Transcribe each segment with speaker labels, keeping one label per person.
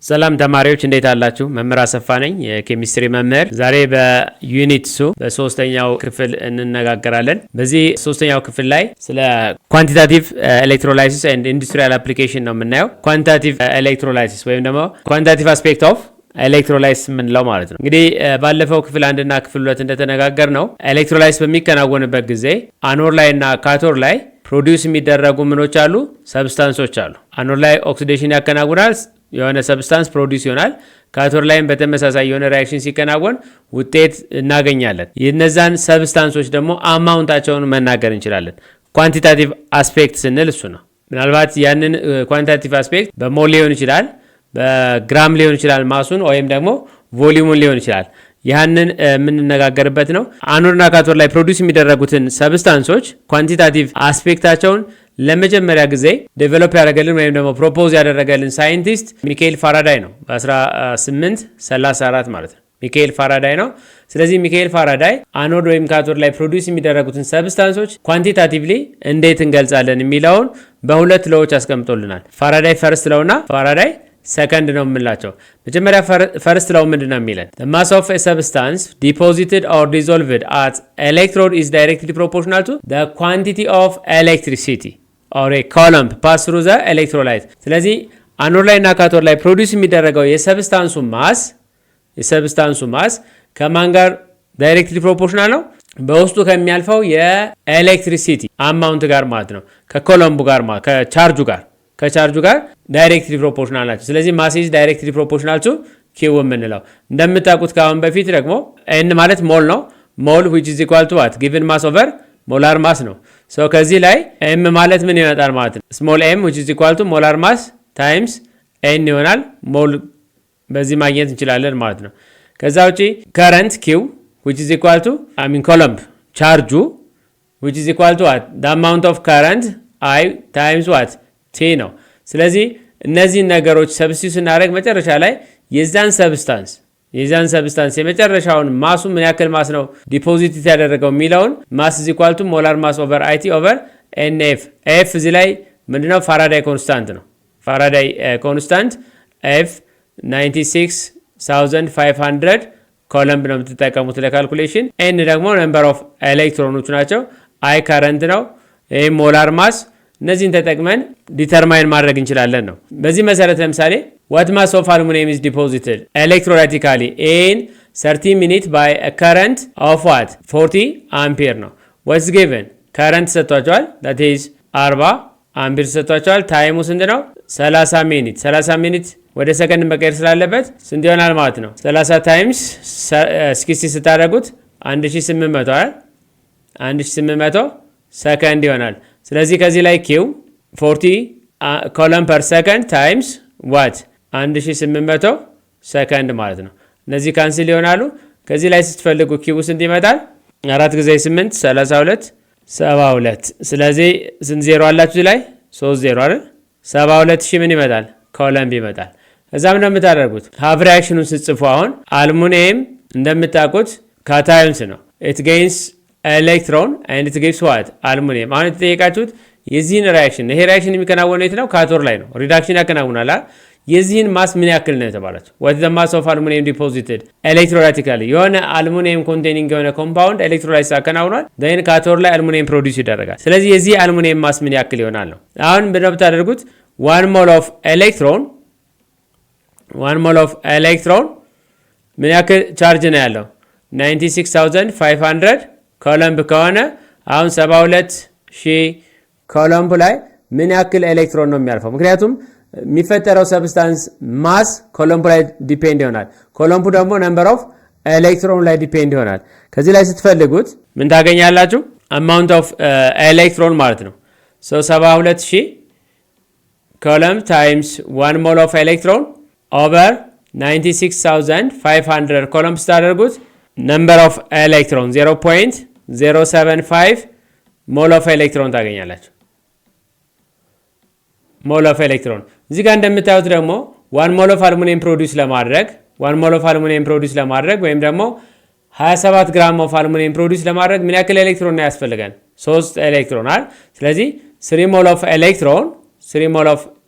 Speaker 1: ሰላም ተማሪዎች እንዴት አላችሁ? መምህር አሰፋ ነኝ የኬሚስትሪ መምህር። ዛሬ በዩኒት 2 በሶስተኛው ክፍል እንነጋገራለን። በዚህ ሶስተኛው ክፍል ላይ ስለ ኳንቲታቲቭ ኤሌክትሮላይሲስ ኤንድ ኢንዱስትሪያል አፕሊኬሽን ነው የምናየው። ኳንቲታቲቭ ኤሌክትሮላይሲስ ወይም ደግሞ ኳንቲታቲቭ አስፔክት ኦፍ ኤሌክትሮላይሲስ የምንለው ማለት ነው። እንግዲህ ባለፈው ክፍል 1 እና ክፍል 2 እንደተነጋገር ነው ኤሌክትሮላይሲስ በሚከናወንበት ጊዜ አኖር ላይ እና ካቶር ላይ ፕሮዲውስ የሚደረጉ ምኖች አሉ፣ ሰብስታንሶች አሉ። አኖር ላይ ኦክሲዴሽን ያከናውናል፣ የሆነ ሰብስታንስ ፕሮዲውስ ይሆናል። ካቶር ላይም በተመሳሳይ የሆነ ሪአክሽን ሲከናወን ውጤት እናገኛለን። የነዛን ሰብስታንሶች ደግሞ አማውንታቸውን መናገር እንችላለን። ኳንቲታቲቭ አስፔክት ስንል እሱ ነው። ምናልባት ያንን ኳንቲታቲቭ አስፔክት በሞል ሊሆን ይችላል፣ በግራም ሊሆን ይችላል ማሱን፣ ወይም ደግሞ ቮሊዩሙን ሊሆን ይችላል። ያንን የምንነጋገርበት ነው። አኖርና ካቶር ላይ ፕሮዲውስ የሚደረጉትን ሰብስታንሶች ኳንቲታቲቭ አስፔክታቸውን ለመጀመሪያ ጊዜ ዴቨሎፕ ያደረገልን ወይም ደግሞ ፕሮፖዝ ያደረገልን ሳይንቲስት ሚካኤል ፋራዳይ ነው። በ1834 ማለት ነው። ሚካኤል ፋራዳይ ነው። ስለዚህ ሚካኤል ፋራዳይ አኖድ ወይም ካቶድ ላይ ፕሮዲውስ የሚደረጉትን ሰብስታንሶች ኳንቲታቲቭሊ እንዴት እንገልጻለን የሚለውን በሁለት ሎዎች አስቀምጦልናል። ፋራዳይ ፈርስት ሎው እና ፋራዳይ ሰከንድ ነው የምንላቸው። መጀመሪያ ፈርስት ሎው ምንድን ነው የሚለን? the mass of a substance deposited or dissolved at electrode is directly proportional to the quantity of electricity or a column pass through the electrolyte። ስለዚህ አኖድ ላይ እና ካቶድ ላይ ፕሮዲውስ የሚደረገው የሰብስታንሱ ማስ ከማን ጋር ዳይሬክትሊ ፕሮፖርሽናል ነው? በውስጡ ከሚያልፈው የኤሌክትሪሲቲ አማውንት ጋር ማለት ነው። ከኮለምቡ ጋር ማለት ከቻርጁ ጋር ዳይሬክትሊ ፕሮፖርሽናል ናቸው። ስለዚህ ማስ ኢዝ ዳይሬክትሊ ፕሮፖርሽናል ቱ ኪው የምንለው እንደምታውቁት ከአሁን በፊት ደግሞ ኤን ማለት ሞል ነው። ሞል which is equal to what given mass over ሞላር ማስ ነው። ሶ ከዚህ ላይ ኤም ማለት ምን ይመጣል ማለት ነው? ስሞል ኤም which is equal to ሞላር ማስ ታይምስ ኤን ይሆናል። ሞል በዚህ ማግኘት እንችላለን ማለት ነው። ከዛ ውጪ ከረንት ኪው which is equal to ኮለምብ ቻርጁ which is equal to what the amount of current I times what ቲ ነው። ስለዚህ እነዚህን ነገሮች ሰብስቲዩት ስናደርግ መጨረሻ ላይ የዛን ሰብስታንስ የመጨረሻውን ማሱ ምን ያክል ማስ ነው ዲፖዚት ያደረገው የሚለውን ማስ ኢዝ ኢኳል ቱ ሞላር ማስ ኦቨር አይቲ ኦቨር ኤንኤፍ። ኤፍ እዚህ ላይ ምንድነው? ፋራዳይ ኮንስታንት ነው። ፋራዳይ ኮንስታንት ኤፍ 96500 ኮለምብ ነው የምትጠቀሙት ለካልኩሌሽን። ኤን ደግሞ ነምበር ኦፍ ኤሌክትሮኖቹ ናቸው። አይ ካረንት ነው። ይህ ሞላር ማስ። እነዚህን ተጠቅመን ዲተርማይን ማድረግ እንችላለን ነው። በዚህ መሰረት ለምሳሌ what mass of aluminum is deposited electrolytically in 30 minutes by a current of what 40 ampere ነው። what's given current ሰጥቷቸዋል፣ that is 40 አምፒር ሰጥቷቸዋል። ታይሙ ስንት ነው? 30 ሚኒት ወደ ሰከንድ መቀየር ስላለበት ስንት ይሆናል ማለት ነው? 30 ታይምስ 60 ስታደርጉት 1800 ሰከንድ ይሆናል። ስለዚህ ከዚህ ላይ ኪው 40 ኮለም ፐር ሰከንድ ታይምስ ዋት 1800 ሰከንድ ማለት ነው። እነዚህ ካንስል ይሆናሉ። ከዚህ ላይ ስትፈልጉ ኪው ስንት ይመጣል? 4 ጊዜ 8 32 72። ስለዚህ ስንት ዜሮ አላችሁ እዚህ ላይ? 3 ዜሮ አይደል? 72000 ምን ይመጣል? ኮለምብ ይመጣል። እዛም እንደምታደርጉት ሃፍ ሪአክሽኑን ስትጽፉ አሁን አልሙኒየም እንደምታውቁት ካታዮንስ ነው። ኢት ጌይንስ ኤሌክትሮን ኤንድ ኢት ጊቭስ ዋት አልሙኒየም። አሁን የተጠየቃችሁት የዚህን ሪአክሽን ይሄ ሪአክሽን የሚከናወነው የት ነው? ካቶር ላይ ነው። ሪዳክሽን ያከናውናል። የዚህን ማስ ምን ያክል ነው የተባላችሁ? what the mass of aluminum deposited electrolytically የሆነ አልሙኒየም ኮንቴኒንግ የሆነ ኮምፓውንድ ኤሌክትሮላይሲስ አከናውኗል። then ካቶር ላይ አልሙኒየም ፕሮዲውስ ይደረጋል። ስለዚህ የዚህ አልሙኒየም ማስ ምን ያክል ይሆናል ነው። አሁን ብታደርጉት 1 ሞል ኦፍ ኤሌክትሮን ምን ያክል ቻርጅ ነው ያለው? 96500 ኮለምብ ከሆነ አሁን 72000 ኮለምብ ላይ ምን ያክል ኤሌክትሮን ነው የሚያልፈው? ምክንያቱም የሚፈጠረው ሰብስታንስ ማስ ኮለምቡ ላይ ዲፔንድ ይሆናል። ኮለምቡ ደግሞ ነምበር ኦፍ ኤሌክትሮን ላይ ዲፔንድ ይሆናል። ከዚህ ላይ ስትፈልጉት ምን ታገኛላችሁ? አማውንት ኦፍ ኤሌክትሮን ማለት ነው። 72000 ኮለምብ ታይምስ 1 ሞል ኦፍ ኤሌክትሮን ኦቨር 96500 ኮለምብ ስታደርጉት ነምበር ኦፍ ኤሌክትሮን 0.075 ሞል ኦፍ ኤሌክትሮን ታገኛላችሁ። ሞል ኦፍ ኤሌክትሮን እዚህ ጋር እንደምታዩት ደግሞ 1 ሞል ኦፍ አልሙኒየም ፕሮዲውስ ለማድረግ ወይም ደግሞ 27 ግራም ኦፍ አልሙኒየም ፕሮዲውስ ለማድረግ ምን ያክል ኤሌክትሮን ነው ያስፈልጋል? 3 ኤሌክትሮናል። ስለዚህ 3 ሞል ኦፍ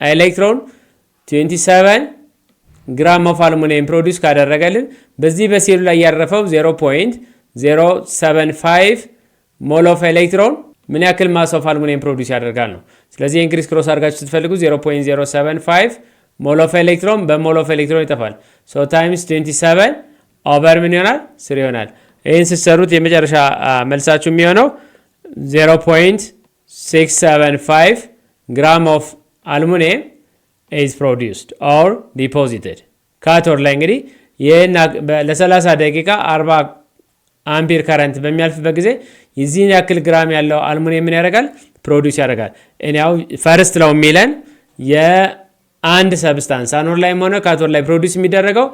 Speaker 1: ኤሌክትሮን 27 ግራም ኦፍ አልሙኒየም ፕሮዲውስ ካደረገልን በዚህ በሴሉ ላይ ያረፈው 0.075 ሞል ኦፍ ኤሌክትሮን ምን ያክል ማስ ኦፍ አልሙኒየም ፕሮዲውስ ያደርጋል ነው። ስለዚህ ኢንክሪስ ክሮስ አድርጋችሁ ስትፈልጉ 0.075 ሞል ኦፍ ኤሌክትሮን በሞል ኦፍ ኤሌክትሮን ይጠፋል። ሶ ታይምስ 27 ኦቨር ምን ይሆናል? 3 ይሆናል። ይህን ስትሰሩት የመጨረሻ መልሳችሁ የሚሆነው 0.675 ግራም ኦፍ አልሙኒየም is produced or deposited። ካቶድ ላይ እንግዲህ ይህን ለ30 ደቂቃ 40 አምፒር ከረንት በሚያልፍበት ጊዜ የዚህን ያክል ግራም ያለው አልሙኒየም ምን ያደርጋል? ፕሮዲውስ ያደርጋል። እኔው ፈርስት ለው የሚለን የአንድ ሰብስታንስ አኖድ ላይም ሆነ ካቶድ ላይ ፕሮዲውስ የሚደረገው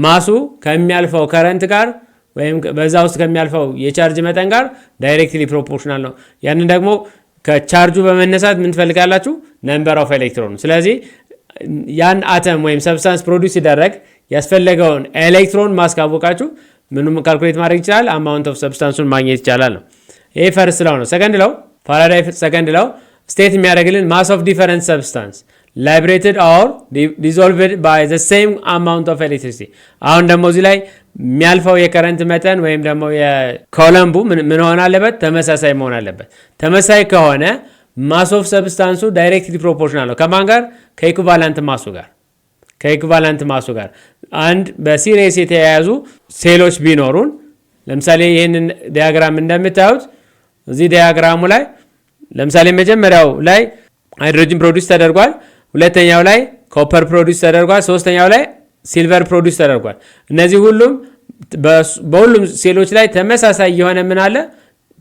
Speaker 1: ማሱ ከሚያልፈው ከረንት ጋር ወይም በዛ ውስጥ ከሚያልፈው የቻርጅ መጠን ጋር ዳይሬክትሊ ፕሮፖርሽናል ነው። ያንን ደግሞ ከቻርጁ በመነሳት ምን ትፈልጋላችሁ? ነምበር ኦፍ ኤሌክትሮን። ስለዚህ ያን አተም ወይም ሰብስታንስ ፕሮዲውስ ሲደረግ ያስፈለገውን ኤሌክትሮን ማስ ካወቃችሁ ምንም ካልኩሌት ማድረግ ይችላል፣ አማውንት ኦፍ ሰብስታንሱን ማግኘት ይቻላል ነው። ይሄ ፈርስት ለው ነው። ሰከንድ ለው ፋራዳይ ሰከንድ ለው ስቴት የሚያደርግልን ማስ ኦፍ ዲፈረንት ሰብስታንስ ላይብሬትድ ኦር ዲዞልቭድ ባይ ዘ ሴም አማውንት ኦፍ ኤሌክትሪሲቲ። አሁን ደግሞ እዚህ ላይ የሚያልፈው የከረንት መጠን ወይም ደግሞ የኮለምቡ ምን ሆን አለበት? ተመሳሳይ መሆን አለበት። ተመሳሳይ ከሆነ ማስ ኦፍ ሰብስታንሱ ዳይሬክትሊ ፕሮፖርሽናል ነው። ከማን ጋር? ከኢኩቫላንት ማሱ ጋር። ከኢኩቫላንት ማሱ ጋር አንድ በሲሪየስ የተያያዙ ሴሎች ቢኖሩን፣ ለምሳሌ ይህንን ዲያግራም እንደምታዩት እዚህ ዲያግራሙ ላይ ለምሳሌ መጀመሪያው ላይ ሃይድሮጅን ፕሮዲውስ ተደርጓል፣ ሁለተኛው ላይ ኮፐር ፕሮዲውስ ተደርጓል፣ ሶስተኛው ላይ ሲልቨር ፕሮዲውስ ተደርጓል። እነዚህ ሁሉም በሁሉም ሴሎች ላይ ተመሳሳይ የሆነ ምን አለ?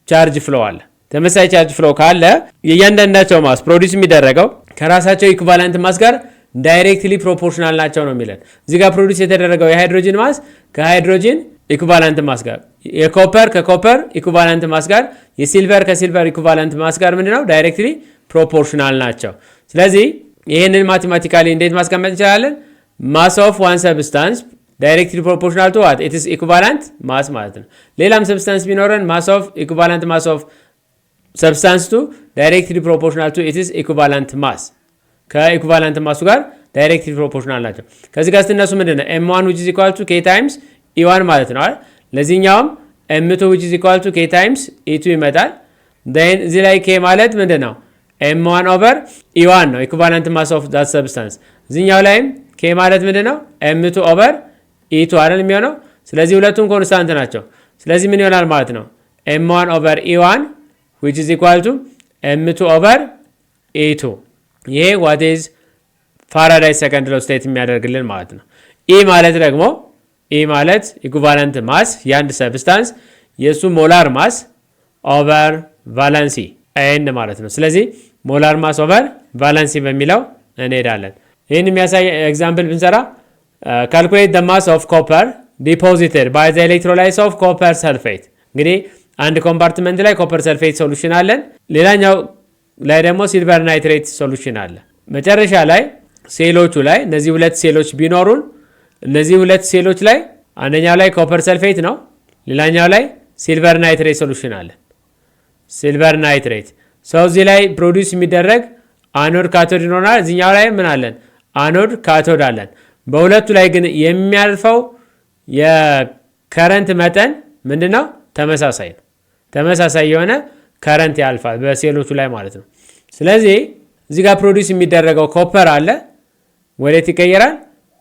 Speaker 1: ቻርጅ ፍሎ አለ። ተመሳሳይ ቻርጅ ፍሎ ካለ የእያንዳንዳቸው ማስ ፕሮዲውስ የሚደረገው ከራሳቸው ኢኩቫላንት ማስ ጋር ዳይሬክትሊ ፕሮፖርሽናል ናቸው ነው የሚለን። እዚህ ጋር ፕሮዲውስ የተደረገው የሃይድሮጅን ማስ ከሃይድሮጅን ኢኩቫላንት ማስ ጋር፣ የኮፐር ከኮፐር ኢኩቫላንት ማስ ጋር፣ የሲልቨር ከሲልቨር ኢኩቫላንት ማስ ጋር ምንድነው? ዳይሬክትሊ ፕሮፖርሽናል ናቸው። ስለዚህ ይህንን ማቴማቲካሊ እንዴት ማስቀመጥ እንችላለን? ማስ ኦፍ ዋን ሰብስታንስ ዳይሬክትሊ ፕሮፖርሽናል ቱ ዋት ኢትስ ኢኩቫላንት ማስ ማለት ነው። ሌላም ሰብስታንስ ቢኖረን ማስ ኦፍ ኢኩቫላንት ማስ ኦፍ ሰብስታንስ ቱ ዳይሬክትሊ ፕሮፖርሽናል ቱ ኢትስ ኢኩቫላንት ማስ፣ ከኢኩቫላንት ማሱ ጋር ዳይሬክትሊ ፕሮፖርሽናል ናቸው። ከዚህ ጋር ስትነሱ ምንድን ነው? ኤም1 ዊች ኢዝ ኢኳል ቱ ኬ ታይምስ ኢዋን ማለት ነው አይደል? ለዚህኛውም ኤም2 ዊች ኢዝ ኢኳል ቱ ኬ ታይምስ ኢቱ ይመጣል። እዚህ ላይ ኬ ማለት ምንድን ነው? ኤም1 ኦቨር ኢዋን ነው ኢኩቫላንት ማስ ኦፍ ዳት ሰብስታንስ። እዚህኛው ላይም ኬ ማለት ምንድን ነው? ኤም2 ኦቨር ኢቱ አይደል የሚሆነው። ስለዚህ ሁለቱም ኮንስታንት ናቸው። ስለዚህ ምን ይሆናል ማለት ነው? ኤም1 ኦቨር ኢዋን ዊች ኢዝ ኢኳል ቱ ኤም2 ኦቨር ኢቱ። ይሄ ዋት ኢዝ ፋራዳይ ሰከንድ ሎው ስቴት የሚያደርግልን ማለት ነው። ኢ ማለት ደግሞ ማለት ኢኩቫለንት ማስ የአንድ ሰብስታንስ የእሱ ሞላር ማስ ኦቨር ቫለንሲ ኤን ማለት ነው። ስለዚህ ሞላር ማስ ኦቨር ቫለንሲ በሚለው እንሄዳለን። ይህን የሚያሳይ ኤግዛምፕል ብንሰራ ካልኩሌት ደ ማስ ኦፍ ኮፐር ዲፖዚትድ ባይ ዘ ኤሌክትሮላይስ ኦፍ ኮፐር ሰልፌት። እንግዲህ አንድ ኮምፓርትመንት ላይ ኮፐር ሰልፌት ሶሉሽን አለን፣ ሌላኛው ላይ ደግሞ ሲልቨር ናይትሬት ሶሉሽን አለ። መጨረሻ ላይ ሴሎቹ ላይ እነዚህ ሁለት ሴሎች ቢኖሩን እነዚህ ሁለት ሴሎች ላይ አንደኛው ላይ ኮፐር ሰልፌት ነው፣ ሌላኛው ላይ ሲልቨር ናይትሬት ሶሉሽን አለ። ሲልቨር ናይትሬት ሰው እዚህ ላይ ፕሮዲውስ የሚደረግ አኖድ ካቶድ ይኖራል። እዚህኛው ላይ ምን አለን? አኖድ ካቶድ አለን። በሁለቱ ላይ ግን የሚያልፈው የከረንት መጠን ምንድነው? ተመሳሳይ ነው። ተመሳሳይ የሆነ ከረንት ያልፋል በሴሎቹ ላይ ማለት ነው። ስለዚህ እዚህ ጋር ፕሮዲውስ የሚደረገው ኮፐር አለ፣ ወዴት ይቀየራል?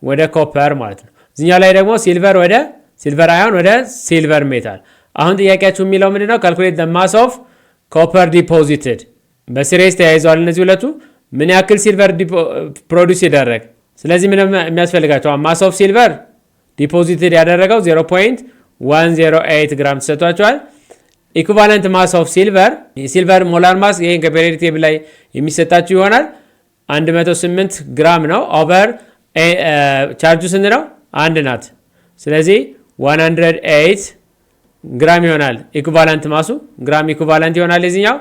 Speaker 1: ወደ ኮፐር ማለት ነው። እዚህኛው ላይ ደግሞ ሲልቨር ወደ ሲልቨር አዮን ወደ ሲልቨር ሜታል። አሁን ጥያቄያችሁ የሚለው ምንድነው? ካልኩሌት ዘ ማስ ኦፍ ኮፐር ዲፖዚትድ። በሲሪስ ተያይዘዋል እነዚህ ሁለቱ። ምን ያክል ሲልቨር ፕሮዲውስ ይደረግ? ስለዚህ ምን የሚያስፈልጋቸው? ማስ ኦፍ ሲልቨር ዲፖዚትድ ያደረገው 0.108 ግራም ተሰጥቷቸዋል። ኢኩቫለንት ማስ ኦፍ ሲልቨር የሲልቨር ሞላር ማስ ይሄን ከፔሪዮዲክ ቴብል ላይ የሚሰጣችሁ ይሆናል 108 ግራም ነው። ኦቨር ቻርጁ ስንት ነው? አንድ ናት። ስለዚህ 108 ግራም ይሆናል ኢኩቫለንት ማሱ። ግራም ኢኩቫለንት ይሆናል የዚህኛው።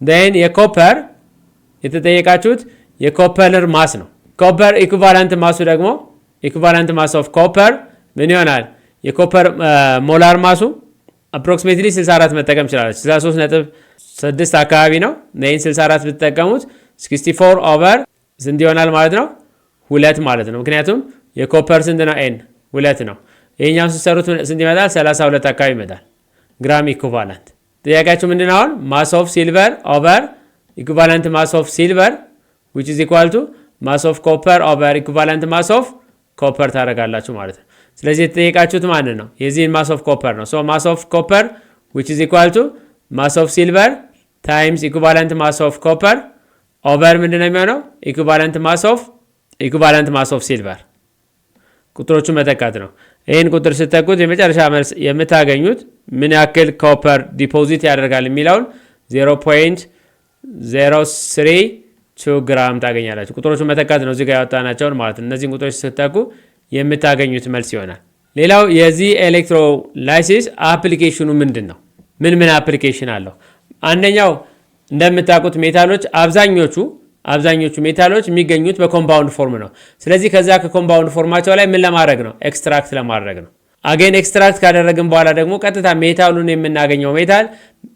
Speaker 1: ን የኮፐር የተጠየቃችሁት የኮፐር ማስ ነው። ኮፐር ኢኩቫለንት ማሱ ደግሞ ኢኩቫለንት ማስ ኦፍ ኮፐር ምን ይሆናል? የኮፐር ሞላር ማሱ አፕሮክሲሜትሊ 64 መጠቀም ይችላል። 63.6 አካባቢ ነው። ይህን 64 ብትጠቀሙት 64 ኦቨር ስንት ይሆናል ማለት ነው? 2 ማለት ነው። ምክንያቱም የኮፐር ስንት ነው? ኤን 2 ነው። ይሄኛው ሲሰሩት ስንት ይመጣል? 32 አካባቢ ይመጣል ግራም ኢኩቫለንት። ጥያቄያችሁ ምንድን ነው? አሁን ማስ ኦፍ ሲልቨር ኦቨር ኢኩቫለንት ማስ ኦፍ ሲልቨር which is equal to ማስ ኦፍ ኮፐር ኦቨር ኢኩቫለንት ማስ ኦፍ ኮፐር ታደርጋላችሁ ማለት ነው። ስለዚህ የተጠየቃችሁት ማንን ነው? የዚህን ማስ ኦፍ ኮፐር ነው። ሶ ማስ ኦፍ ኮፐር which is equal to ማስ ኦፍ ሲልቨር ታይምስ ኢኩቫለንት ማስ ኦፍ ኮፐር ኦቨር ምንድን ነው የሚሆነው? ኢኩቫለንት ማስ ኦፍ ሲልቨር። ቁጥሮቹን መተካት ነው። ይህን ቁጥር ስተኩት የመጨረሻ መልስ የምታገኙት ምን ያክል ኮፐር ዲፖዚት ያደርጋል የሚለውን 0.032 ግራም ታገኛላችሁ። ቁጥሮቹን መተካት ነው እዚጋ ያወጣናቸውን ማለት ነው። እነዚህን ቁጥሮች ስተኩ የምታገኙት መልስ ይሆናል። ሌላው የዚህ ኤሌክትሮላይሲስ አፕሊኬሽኑ ምንድን ነው? ምን አፕሊኬሽን አለው? አንደኛው እንደምታውቁት ሜታሎች አብዛኞቹ ሜታሎች የሚገኙት በኮምፓውንድ ፎርም ነው። ስለዚህ ከዛ ከኮምፓውንድ ፎርማቸው ላይ ምን ለማድረግ ነው? ኤክስትራክት ለማድረግ ነው። አገን ኤክስትራክት ካደረግን በኋላ ደግሞ ቀጥታ ሜታሉን የምናገኘው ሜታል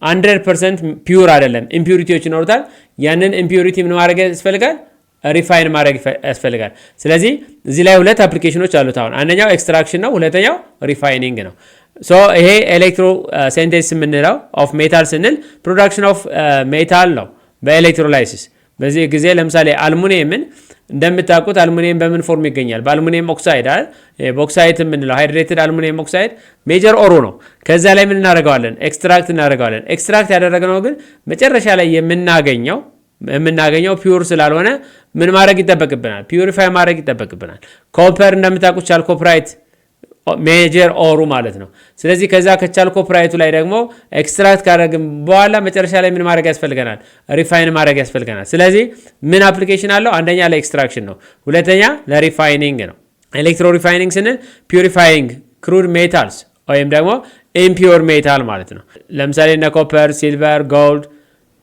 Speaker 1: 100% ፒውር አይደለም፣ ኢምፒውሪቲዎች ይኖሩታል። ያንን ኢምፒውሪቲ ምን ማድረግ ያስፈልጋል? ሪፋይን ማድረግ ያስፈልጋል። ስለዚህ እዚህ ላይ 2 አፕሊኬሽኖች አሉት። አሁን አንደኛው ኤክስትራክሽን ነው፣ ሁለተኛው ሪፋይኒንግ ነው። ሶ ይሄ ኤሌክትሮ ሴንቴሲስ የምንለው ኦፍ ሜታል ስንል ፕሮዳክሽን ኦፍ ሜታል ነው በኤሌክትሮላይሲስ። በዚህ ጊዜ ለምሳሌ አልሙኒየምን እንደምታውቁት አልሙኒየም በምን ፎርም ይገኛል? በአልሙኒየም ኦክሳይድ አይደል? በኦክሳይድ የምንለው ሃይድሬትድ አልሙኒየም ኦክሳይድ ሜጀር ኦሩ ነው። ከዛ ላይ ምን እናደርገዋለን? ኤክስትራክት እናደርገዋለን። ኤክስትራክት ያደረግነው ግን መጨረሻ ላይ የምናገኘው ፒውር ስላልሆነ ምን ማድረግ ይጠበቅብናል? ፒውሪፋይ ማድረግ ይጠበቅብናል። ኮፐር እንደምታውቁት ቻልኮፕራይት ሜጀር ኦሩ ማለት ነው። ስለዚህ ከዛ ከቻልኮፕራይቱ ላይ ደግሞ ኤክስትራክት ካደረግን በኋላ መጨረሻ ላይ ምን ማድረግ ያስፈልገናል? ሪፋይን ማድረግ ያስፈልገናል። ስለዚህ ምን አፕሊኬሽን አለው? አንደኛ ለኤክስትራክሽን ነው፣ ሁለተኛ ለሪፋይኒንግ ነው። ኤሌክትሮ ሪፋይኒንግ ስንል ፒውሪፋይንግ ክሩድ ሜታልስ ወይም ደግሞ ኢምፒውር ሜታል ማለት ነው። ለምሳሌ እነ ኮፐር፣ ሲልቨር፣ ጎልድ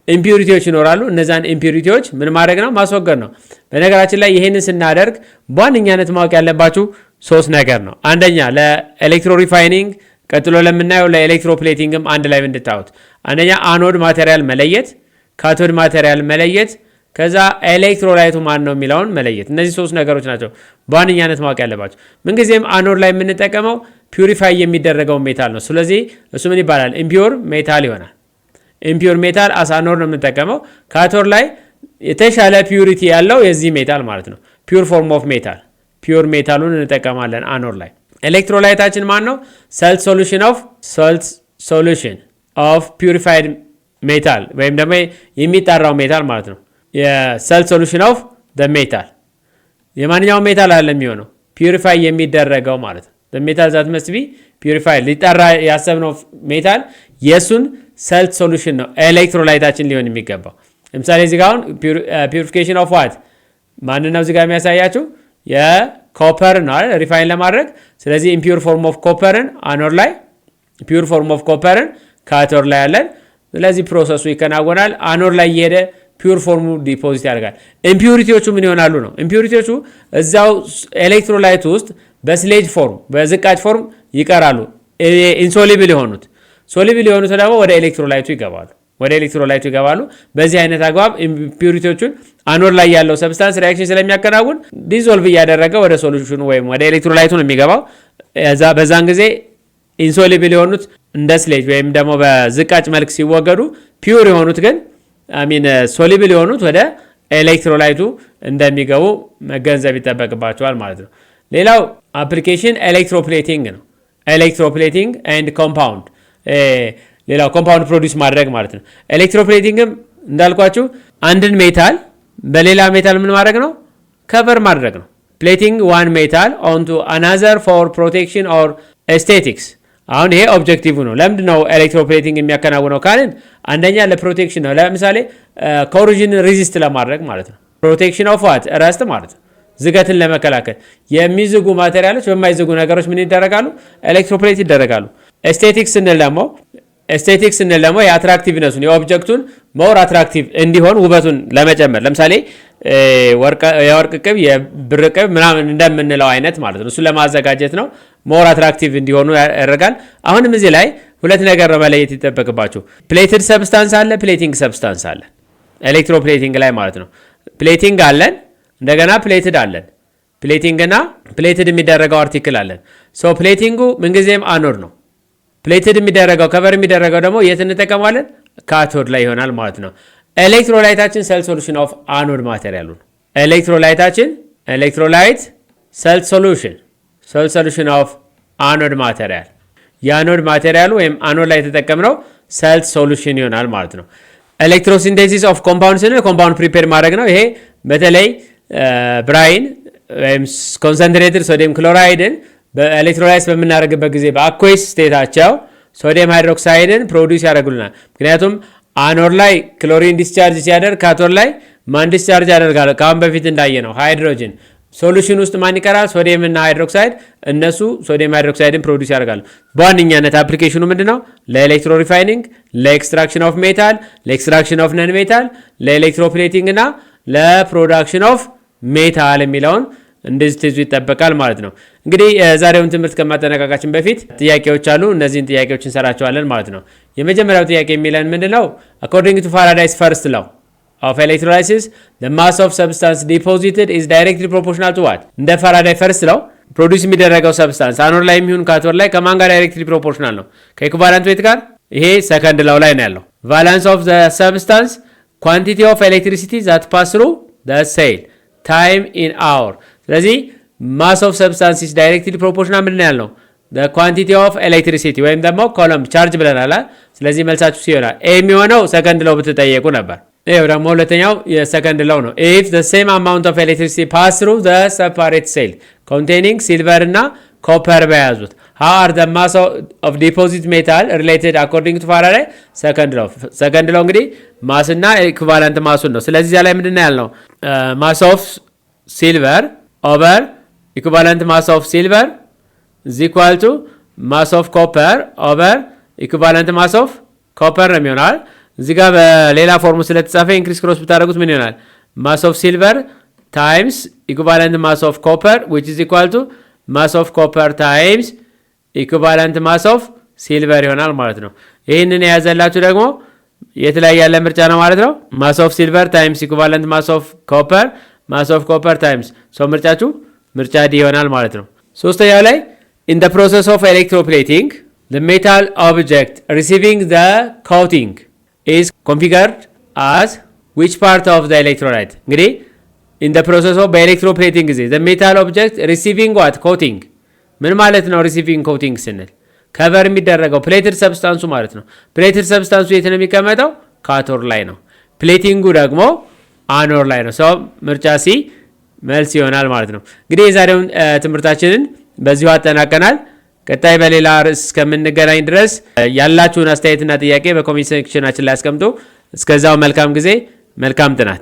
Speaker 1: ኢምፒውሪቲዎች ይኖራሉ። እነዛን ኢምፒውሪቲዎች ምን ማድረግ ነው? ማስወገድ ነው። በነገራችን ላይ ይህንን ስናደርግ በዋነኛነት ማወቅ ያለባችሁ 3 ነገር ነው። አንደኛ ለኤሌክትሮ ሪፋይኒንግ፣ ቀጥሎ ለምናየው ለኤሌክትሮ ፕሌቲንግም አንድ ላይ እንድታዩት። አንደኛ አኖድ ማቴሪያል መለየት፣ ካቶድ ማቴሪያል መለየት፣ ከዛ ኤሌክትሮላይቱ ማን ነው የሚለውን መለየት። እነዚህ 3 ነገሮች ናቸው በዋነኛነት ማወቅ ያለባቸው። ምንጊዜም አኖድ ላይ የምንጠቀመው ፒውሪፋይ የሚደረገው ሜታል ነው። ስለዚህ እሱ ምን ይባላል? ኢምፒውር ሜታል ይሆናል። ኢምፒውር ሜታል አስ አኖድ ነው የምንጠቀመው። ካቶድ ላይ የተሻለ ፒውሪቲ ያለው የዚህ ሜታል ማለት ነው። ፒውር ፎርም ኦፍ ሜታል ፒውር ሜታሉን እንጠቀማለን አኖድ ላይ። ኤሌክትሮላይታችን ማን ነው? ሰልት ሶሉሽን ኦፍ ፒውሪፋይድ ሜታል ወይም ደግሞ የሚጣራው ሜታል ማለት ነው። የሰልት ሶሉሽን ኦፍ ሜታል የማንኛውም ሜታል አለ የሚሆነው ፒውሪፋይ የሚደረገው ማለት ነው። ሜታል ዛት መስት ቢ ፒውሪፋይ ሊጠራ ያሰብነው ሜታል የእሱን ሰልት ሶሉሽን ነው ኤሌክትሮላይታችን ሊሆን የሚገባው። ለምሳሌ እዚህ ጋር አሁን ፒውሪፊኬሽን ኦፍ ዋት ማንን ነው እዚህ ጋር የሚያሳያችሁ? የኮፐር ነው ሪፋይን ለማድረግ። ስለዚህ ኢምፒውር ፎርም ኦፍ ኮፐርን አኖድ ላይ፣ ፒውር ፎርም ኦፍ ኮፐርን ካቶድ ላይ ያለን። ስለዚህ ፕሮሰሱ ይከናወናል። አኖድ ላይ እየሄደ ፒውር ፎርሙ ዲፖዚት ያደርጋል። ኢምፒውሪቲዎቹ ምን ይሆናሉ ነው? ኢምፒውሪቲዎቹ እዛው ኤሌክትሮላይት ውስጥ በስሌጅ ፎርም በዝቃጭ ፎርም ይቀራሉ። ኢንሶሊብል የሆኑት ሶሊብል የሆኑት ደግሞ ወደ ኤሌክትሮላይቱ ይገባሉ። በዚህ አይነት አግባብ ኢምፒውሪቲዎቹን አኖድ ላይ ያለው ሰብስታንስ ሪአክሽን ስለሚያከናውን ዲዞልቭ እያደረገ ወደ ሶሉሽኑ ወይም ወደ ኤሌክትሮላይቱ ነው የሚገባው። በዛን ጊዜ ኢንሶሊብል የሆኑት እንደ ስሌጅ ወይም ደግሞ በዝቃጭ መልክ ሲወገዱ፣ ፒውር የሆኑት ግን ሶሊብል የሆኑት ወደ ኤሌክትሮላይቱ እንደሚገቡ መገንዘብ ይጠበቅባቸዋል ማለት ነው። ሌላው አፕሊኬሽን ኤሌክትሮፕሌቲንግ ነው። ኤሌክትሮፕሌቲንግ ኤንድ ኮምፓውንድ ሌላው ኮምፓውንድ ፕሮዲውስ ማድረግ ማለት ነው። ኤሌክትሮፕሌቲንግም እንዳልኳችሁ አንድን ሜታል በሌላ ሜታል ምን ማድረግ ነው? ከቨር ማድረግ ነው። ፕሌቲንግ ዋን ሜታል ኦንቱ አናዘር ፎር ፕሮቴክሽን ኦር ኤስቴቲክስ። አሁን ይሄ ኦብጀክቲቭ ነው። ለምንድን ነው ኤሌክትሮፕሌቲንግ የሚያከናውነው ካልን፣ አንደኛ ለፕሮቴክሽን ነው። ለምሳሌ ኮሮዥን ሪዚስት ለማድረግ ማለት ነው። ፕሮቴክሽን ኦፍ ዋት ረስት ማለት ነው። ዝገትን ለመከላከል የሚዝጉ ማቴሪያሎች በማይዝጉ ነገሮች ምን ይደረጋሉ? ኤሌክትሮፕሌት ይደረጋሉ። ኤስቴቲክስ ስንል ደግሞ የአትራክቲቭነሱን የኦብጀክቱን ሞር አትራክቲቭ እንዲሆን ውበቱን ለመጨመር ለምሳሌ የወርቅ ቅብ፣ የብር ቅብ ምናምን እንደምንለው አይነት ማለት ነው። እሱን ለማዘጋጀት ነው። ሞር አትራክቲቭ እንዲሆኑ ያደርጋል። አሁንም እዚህ ላይ 2 ነገር ነው መለየት ይጠበቅባችሁ። ፕሌትድ ሰብስታንስ አለ፣ ፕሌቲንግ ሰብስታንስ አለ። ኤሌክትሮፕሌቲንግ ላይ ማለት ነው። ፕሌቲንግ አለን፣ እንደገና ፕሌትድ አለን። ፕሌቲንግ እና ፕሌትድ የሚደረገው አርቲክል አለን። ሶ ፕሌቲንጉ ምንጊዜም አኖድ ነው። ፕሌትድ የሚደረገው ከቨር የሚደረገው ደግሞ የት እንጠቀማለን? ካቶድ ላይ ይሆናል ማለት ነው። ኤሌክትሮላይታችን ሰል ሶሉሽን ኦፍ አኖድ ማቴሪያሉ ነው። ኤሌክትሮላይታችን ኤሌክትሮላይት ሰል ሶሉሽን ኦፍ አኖድ ማቴሪያል የአኖድ ማቴሪያሉ ወይም አኖድ ላይ የተጠቀምነው ሰል ሶሉሽን ይሆናል ማለት ነው። ኤሌክትሮሲንቴሲስ ኦፍ ኮምፓውንድ ስንል ኮምፓውንድ ፕሪፔር ማድረግ ነው። ይሄ በተለይ ብራይን ወይም ኮንሰንትሬትድ ሶዲየም ክሎራይድን በኤሌክትሮላይስ በምናደርግበት ጊዜ በአኩስ ስቴታቸው ሶዲየም ሃይድሮክሳይድን ፕሮዲውስ ያደርጉልናል። ምክንያቱም አኖድ ላይ ክሎሪን ዲስቻርጅ ሲያደርግ ካቶድ ላይ ማን ዲስቻርጅ ያደርጋል? ከአሁን በፊት እንዳየ ነው ሃይድሮጅን። ሶሉሽን ውስጥ ማን ይቀራል? ሶዲየም እና ሃይድሮክሳይድ። እነሱ ሶዲየም ሃይድሮክሳይድን ፕሮዲውስ ያደርጋሉ። በዋነኛነት አፕሊኬሽኑ ምንድነው? ለኤሌክትሮ ሪፋይኒንግ፣ ለኤክስትራክሽን ኦፍ ሜታል፣ ለኤክስትራክሽን ኦፍ ነን ሜታል፣ ለኤሌክትሮፕሌቲንግ እና ለፕሮዳክሽን ኦፍ ሜታል የሚለውን እንደዚህ ትይዙ ይጠበቃል ማለት ነው። እንግዲህ የዛሬውን ትምህርት ከማጠናቀቃችን በፊት ጥያቄዎች አሉ። እነዚህን ጥያቄዎች እንሰራቸዋለን ማለት ነው። የመጀመሪያው ጥያቄ የሚለን ምንድነው? አኮርዲንግ ቱ ፋራዳይስ ፈርስት ላው of electrolysis, the mass of substance deposited is directly proportional to what? እንደ ፋራዳይ ፈርስት ላው ፕሮዲውስ የሚደረገው ሰብስታንስ አኖድ ላይ የሚሆን ካቶድ ላይ ከማን ጋር ዳይሬክትሊ ፕሮፖርሽናል ነው? ከኢኩቫለንት ዌት ጋር። ይሄ ሰከንድ ላው ላይ ነው ያለው። ቫላንስ ኦፍ ዘ ሰብስታንስ ኳንቲቲ ኦፍ ኤሌክትሪሲቲ ዛት ፓስ ትሩ ዘ ሴል ታይም ኢን አወር። ስለዚህ ማስ ኦፍ ሰብስታንስ ኢዝ ዳይሬክትሊ ፕሮፖርሽናል ምንድን ነው ያልነው? ኳንቲቲ ኦፍ ኤሌክትሪሲቲ ወይም ደግሞ ኮሎምብ ቻርጅ ብለናል። ስለዚህ መልሳችሁ ሲሆናል ኤ የሚሆነው ሰከንድ ላው ብትጠየቁ ነበር። ይሄው ደግሞ ሁለተኛው የሰከንድ ላው ነው። ኢፍ ዘ ሴም አማውንት ኦፍ ኤሌክትሪሲቲ ፓስ ትሩ ዘ ሰፓሬት ሴል ኮንቴኒንግ ሲልቨር እና ኮፐር በያዙት ሃው አር ዘ ማስ ኦፍ ዲፖዚት ሜታል ሪሌትድ አኮርዲንግ ቱ ፋራዳይ ሰከንድ ላው እንግዲህ ማስ እና ኢኩቫለንት ማሱን ነው። ስለዚህ እዚያ ላይ ምንድን ነው ያልነው? ማስ ኦፍ ሲልቨር ኦቨር ኢኩቫለንት ማስ ኦፍ ሲልቨር is equal to mass of copper over equivalent mass of copper ነው የሚሆናል። እዚህ ጋር በሌላ ፎርሙ ስለተጻፈ ኢንክሪስ ክሮስ ብታደርጉት ምን ይሆናል? mass of silver times equivalent mass of copper which is equal to mass of copper times equivalent mass of silver ይሆናል ማለት ነው። ይህንን የያዘላችሁ ደግሞ የት ላይ ያለ ምርጫ ነው ማለት ነው? mass of silver times equivalent mass of copper times ምርጫችሁ ምርጫ ዲ ይሆናል ማለት ነው። ሶስተኛው ላይ in the process of electroplating, the metal object receiving the coating is configured as which part of the electrolyte? እንግዲህ in the process of electroplating ጊዜ the metal object receiving what? coating ምን ማለት ነው? receiving coating ስንል ከቨር የሚደረገው ፕሌትድ ሰብስታንሱ ማለት ነው። ፕሌትድ ሰብስታንሱ የት ነው የሚቀመጠው? ካቶድ ላይ ነው። ፕሌቲንጉ ደግሞ አኖር ላይ ነው። ሰው ምርጫ ሲ መልስ ይሆናል ማለት ነው። እንግዲህ የዛሬውን ትምህርታችንን በዚሁ አጠናቀናል። ቀጣይ በሌላ ርዕስ እስከምንገናኝ ድረስ ያላችሁን አስተያየትና ጥያቄ በኮሜንት ሴክሽናችን ላይ አስቀምጡ። እስከዛው መልካም ጊዜ፣ መልካም ጥናት።